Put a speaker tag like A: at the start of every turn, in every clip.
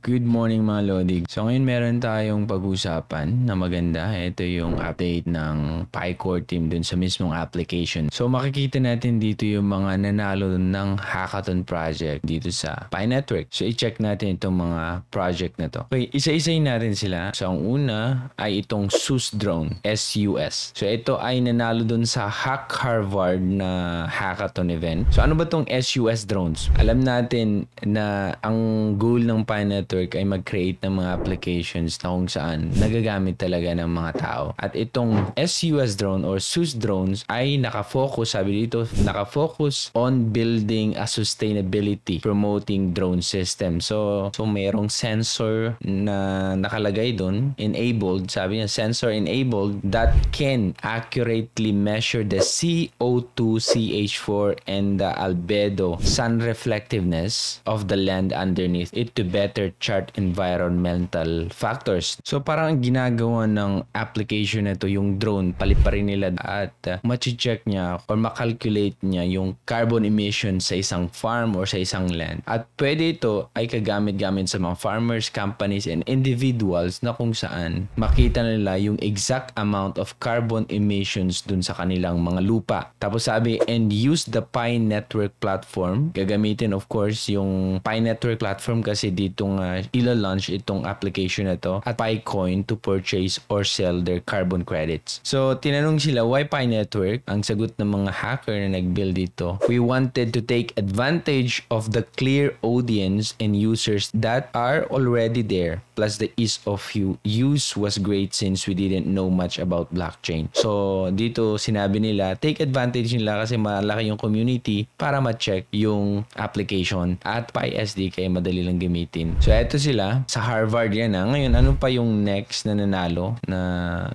A: Good morning mga Lodi. So ngayon meron tayong pag-usapan na maganda. Ito yung update ng PyCore team dun sa mismong application. So makikita natin dito yung mga nanalo ng hackathon project dito sa Pi Network. So i-check natin itong mga project na to. Okay, isa-isayin natin sila. So ang una ay itong SUS drone, SUS. So ito ay nanalo dun sa Hack Harvard na hackathon event. So ano ba tong SUS drones? Alam natin na ang goal ng Pi Network ay mag-create ng mga applications na kung saan nagagamit talaga ng mga tao. At itong SUS drone or SUS drones ay nakafocus, sabi dito, nakafocus on building a sustainability promoting drone system. So mayroong sensor na nakalagay doon, enabled, sabi niya, sensor enabled that can accurately measure the CO2, CH4, and the albedo, sun reflectiveness of the land underneath it to better chart environmental factors. So parang ang ginagawa ng application na ito, yung drone, palit pa rin nila at machi-check niya or makalculate niya yung carbon emission sa isang farm or sa isang land. At pwede ito ay kagamit-gamit sa mga farmers, companies, and individuals na kung saan makita nila yung exact amount of carbon emissions dun sa kanilang mga lupa. Tapos sabi, and use the Pi Network platform. Gagamitin of course yung Pi Network platform kasi dito nga ila-launch itong application na to at PiCoin to purchase or sell their carbon credits. So tinanong sila, why Pi Network? Ang sagot ng mga hacker na nag-build dito, we wanted to take advantage of the clear audience and users that are already there. Plus the ease of use was great since we didn't know much about blockchain. So dito sinabi nila, take advantage nila kasi malaki yung community para ma-check yung application at PySD kaya madali lang gamitin. So eto sila, sa Harvard yan ha. Ngayon, ano pa yung next na nanalo na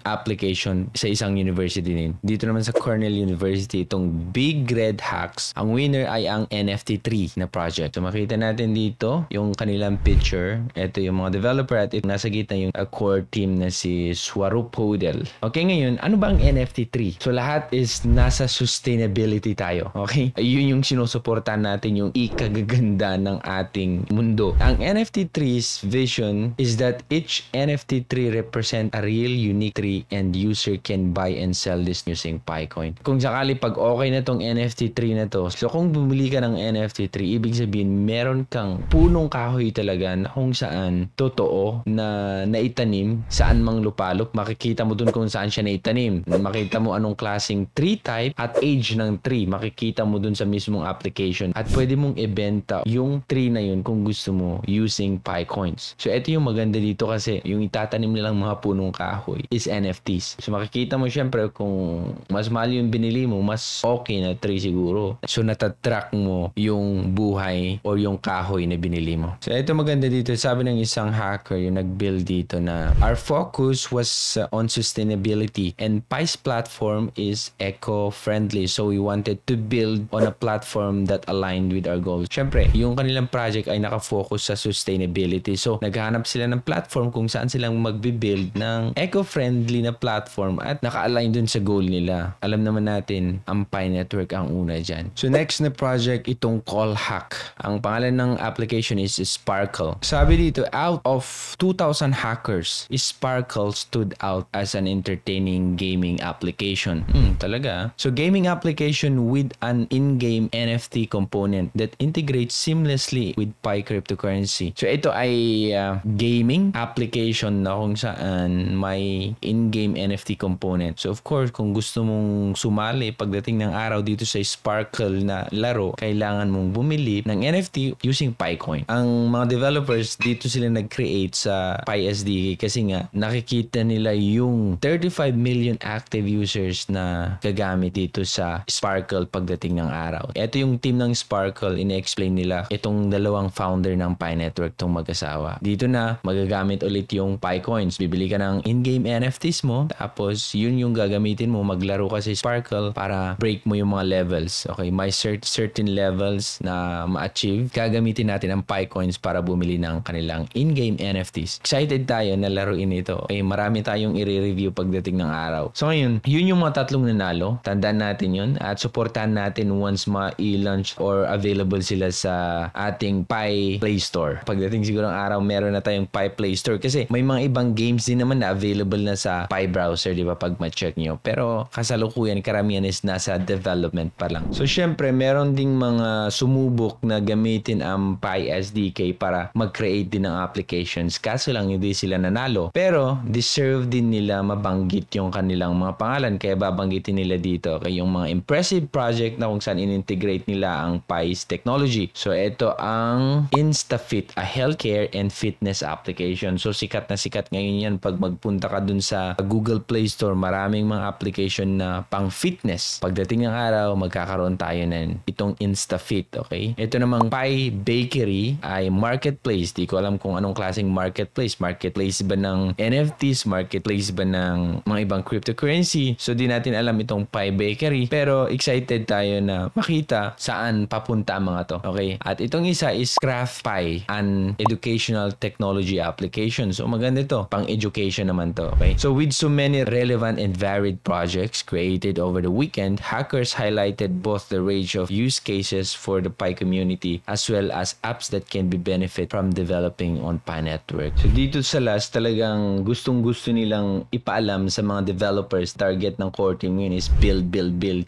A: application sa isang university din? Dito naman sa Cornell University, itong Big Red Hacks, ang winner ay ang NFT3 na project. So makita natin dito yung kanilang picture. Ito yung mga developer at ito nasa gitna yung core team na si Swaroop Hodel. Okay, ngayon, ano ba ang NFT3? So lahat is nasa sustainability tayo. Okay? Ayun yung sinusuportahan natin, yung ikagaganda ng ating mundo. Ang NFT3's vision is that each NFT3 represent a real unique tree and user can buy and sell this using PiCoin. Kung sakali pag okay na tong NFT3 na to, so kung bumili ka ng NFT3, ibig sabihin meron kang punong kahoy talaga na kung saan totoo na naitanim saan mang lupalop. Makikita mo dun kung saan siya naitanim. Makita mo anong klaseng tree type at age ng tree. Makikita mo dun sa mismong application at pwede mong ibenta yung tree na yun kung gusto mo using PiCoins. So ito yung maganda dito kasi yung itatanim nilang mga punong kahoy is NFTs. So makikita mo syempre kung mas mahal yung binili mo, mas okay na tree siguro. So natatrack mo yung buhay or yung kahoy na binili mo. So ito maganda dito, sabi ng isang hacker yung nag-build dito na our focus was on sustainability and Pi's platform is eco-friendly. So we wanted to build on a platform that aligned with our goals. Syempre, yung kanilang project ay nakafocus sa sustainability. So naghahanap sila ng platform kung saan silang magbe-build ng eco-friendly na platform at naka-align dun sa goal nila. Alam naman natin, ang Pi Network ang una dyan. So next na project, itong CallHack. Ang pangalan ng application is Sparkle. Sabi dito, out of 2,000 hackers, Sparkle stood out as an entertaining gaming application. Talaga. So gaming application with an in-game NFT component that integrates seamlessly with Pi cryptocurrency. So ito ay gaming application na kung saan may in-game NFT component. So of course, kung gusto mong sumali pagdating ng araw dito sa Sparkle na laro, kailangan mong bumili ng NFT using PiCoin. Ang mga developers dito sila nag-create sa PySD kasi nga nakikita nila yung 35 million active users na gagamit dito sa Sparkle pagdating ng araw. Ito yung team ng Sparkle, ine-explain nila itong dalawang founder ng Pi Network, tong mag-asawa. Dito na magagamit ulit yung PiCoins. Bibili ka ng in-game NFTs mo, tapos yun yung gagamitin mo, maglaro ka sa Sparkle para break mo yung mga levels. Okay, may certain levels na ma-achieve. Gagamitin natin ang PiCoins para bumili ng kanilang in-game NFTs. Excited tayo na laruin ito. Okay, marami tayong i-review pagdating ng araw. So ngayon, yun yung mga tatlong nanalo. Tandaan natin yun at supportahan natin once ma-i-launch or available sila sa ating Pi Play Store pagdating darating siguro ang araw meron na tayong Pi Play Store kasi may mga ibang games din naman na available na sa Pi browser, di ba, pag ma-check nyo. Pero kasalukuyan, karamihan is nasa development pa lang. So syempre, meron ding mga sumubok na gamitin ang Pi SDK para mag-create din ng applications. Kaso lang hindi sila nanalo. Pero deserve din nila mabanggit yung kanilang mga pangalan, kaya babanggitin nila dito kay yung mga impressive project na kung saan in-integrate nila ang Pi's technology. So ito ang InstaFit, a healthcare and fitness application. So sikat na sikat ngayon yan. Pag magpunta ka dun sa Google Play Store, maraming mga application na pang fitness. Pagdating ng araw, magkakaroon tayo ng itong InstaFit, okay? Ito namang Pi Bakery ay marketplace. Di ko alam kung anong klaseng marketplace. Marketplace ba ng NFTs? Marketplace ba ng mga ibang cryptocurrency? So di natin alam itong Pi Bakery. Pero excited tayo na makita saan papunta ang mga to, okay? At itong isa is Craft Pi, an educational technology application. So maganda ito. Pang education naman to, okay? So with so many relevant and varied projects created over the weekend, hackers highlighted both the range of use cases for the Pi community as well as apps that can be benefit from developing on Pi network. So dito sa last, talagang gustong-gusto nilang ipaalam sa mga developers. Target ng core team yun is build.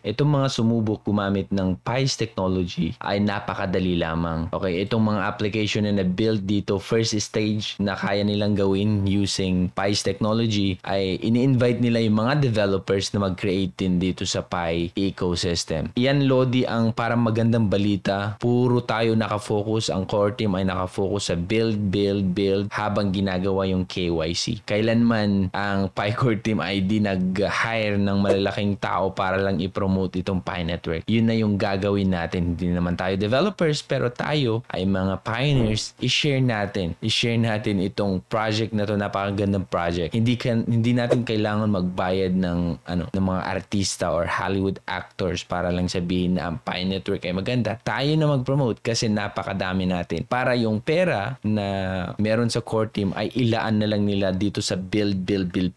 A: Itong mga sumubok gumamit ng Pi's technology ay napakadali lamang. Okay, itong mga application na na-build dito, first stage na kaya nilang gawin using Pi's technology ay ini-invite nila yung mga developers na mag-create din dito sa Pi ecosystem. Yan, Lodi, ang parang magandang balita. Puro tayo nakafocus, ang core team ay nakafocus sa build habang ginagawa yung KYC. Kailanman ang Pi core team ay di nag-hire ng malalaking tao para lang i-promote itong Pi network. Yun na yung gagawin natin. Hindi naman tayo developers, pero tayo ay mga pioneers. I-share natin itong project na to, napakagandang project. Hindi natin kailangan magbayad ng mga artista or Hollywood actors para lang sabihin na ang Pi network ay maganda. Tayo na mag-promote kasi napakadami natin. Para yung pera na meron sa core team ay ilaan na lang nila dito sa build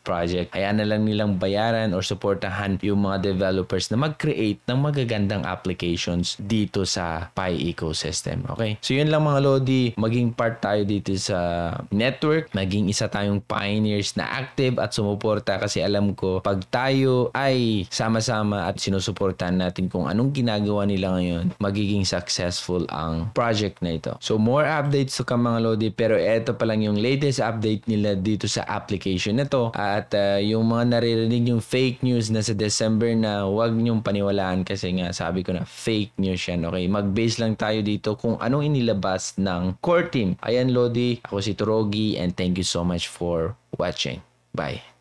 A: project. Hayaan na lang nilang bayaran or supportahan yung mga developers na mag-create ng magagandang applications dito sa Pi ecosystem. Okay? So yun lang mga Lodi, maging part tayo dito sa network, maging isa tayong pioneers na active at sumuporta kasi alam ko pag tayo ay sama-sama at sinusuportahan natin kung anong ginagawa nila ngayon, magiging successful ang project na ito. So more updates to come mga Lodi, pero eto pa lang yung latest update nila dito sa application na to. At yung mga naririnig yung fake news na sa December na huwag nyong paniwalaan kasi nga sabi ko na fake news yan. Okay, mag-base lang tayo dito kung anong inilabas ng core team. Ayan Lodi, ako si Torogi and thank you so much for watching. Bye.